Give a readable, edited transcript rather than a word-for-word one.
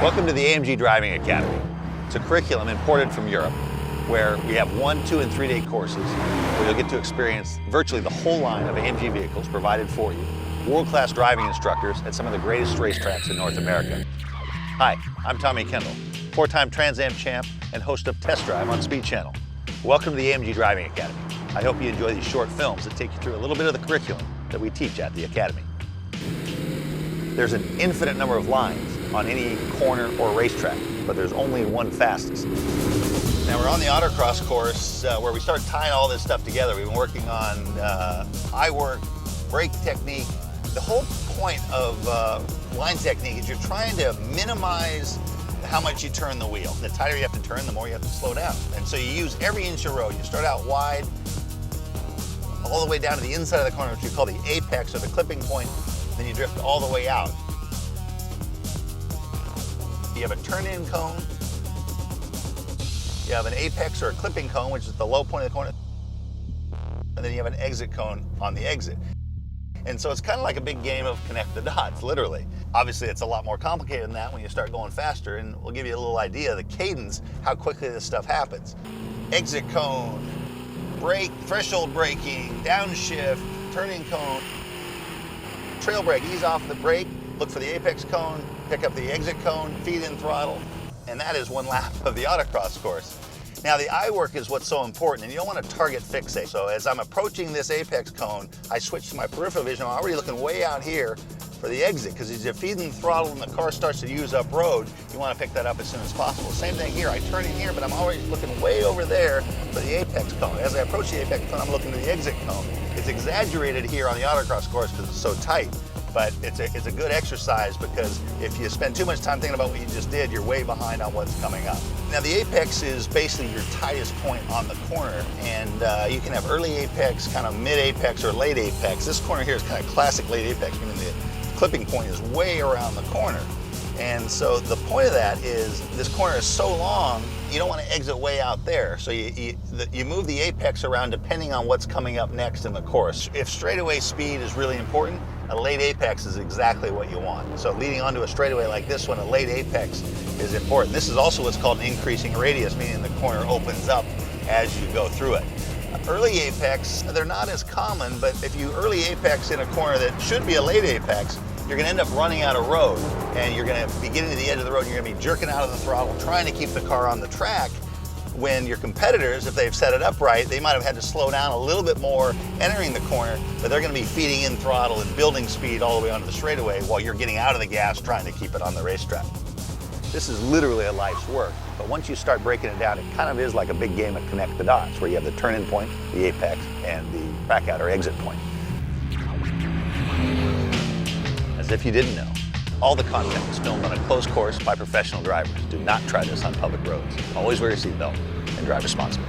Welcome to the AMG Driving Academy. It's a curriculum imported from Europe where we have 1, 2, and 3 day courses where you'll get to experience virtually the whole line of AMG vehicles provided for you, world-class driving instructors at some of the greatest racetracks in North America. Hi, I'm Tommy Kendall, 4-time Trans Am champ and host of Test Drive on Speed Channel. Welcome to the AMG Driving Academy. I hope you enjoy these short films that take you through a little bit of the curriculum that we teach at the Academy. There's an infinite number of lines on any corner or racetrack, but there's only one fastest. Now we're on the autocross course where we start tying all this stuff together. We've been working on eye work, brake technique. The whole point of line technique is you're trying to minimize how much you turn the wheel. The tighter you have to turn, the more you have to slow down. And so you use every inch of road. You start out wide, all the way down to the inside of the corner, which we call the apex or the clipping point. Then you drift all the way out. You have a turn-in cone. You have an apex or a clipping cone, which is the low point of the corner. And then you have an exit cone on the exit. And so it's kind of like a big game of connect the dots, literally. Obviously, it's a lot more complicated than that when you start going faster, and we'll give you a little idea of the cadence, how quickly this stuff happens. Exit cone, brake, threshold braking, downshift, turning cone, trail brake, ease off the brake, look for the apex cone, pick up the exit cone, feed in throttle, and that is one lap of the autocross course. Now the eye work is what's so important, and you don't want to target fixate. So as I'm approaching this apex cone, I switch to my peripheral vision. I'm already looking way out here for the exit, because as you're feeding the throttle and the car starts to use up road, you want to pick that up as soon as possible. Same thing here, I turn in here, but I'm already looking way over there for the apex cone. As I approach the apex cone, I'm looking to the exit cone. It's exaggerated here on the autocross course because it's so tight. But it's a good exercise, because if you spend too much time thinking about what you just did, you're way behind on what's coming up. Now the apex is basically your tightest point on the corner, and you can have early apex, kind of mid apex, or late apex. This corner here is kind of classic late apex, meaning the clipping point is way around the corner. And so the point of that is this corner is so long, you don't want to exit way out there. So you move the apex around depending on what's coming up next in the course. If straightaway speed is really important, a late apex is exactly what you want. So leading onto a straightaway like this one, a late apex is important. This is also what's called an increasing radius, meaning the corner opens up as you go through it. Early apex, they're not as common, but if you early apex in a corner that should be a late apex, you're going to end up running out of road, and you're going to be getting to the edge of the road, and you're going to be jerking out of the throttle, trying to keep the car on the track, when your competitors, if they've set it up right, they might have had to slow down a little bit more entering the corner, but they're going to be feeding in throttle and building speed all the way onto the straightaway while you're getting out of the gas trying to keep it on the racetrack. This is literally a life's work, but once you start breaking it down, it kind of is like a big game of connect the dots, where you have the turn-in point, the apex, and the back-out or exit point. As if you didn't know, all the content is filmed on a closed course by professional drivers. Do not try this on public roads. Always wear your seatbelt and drive responsibly.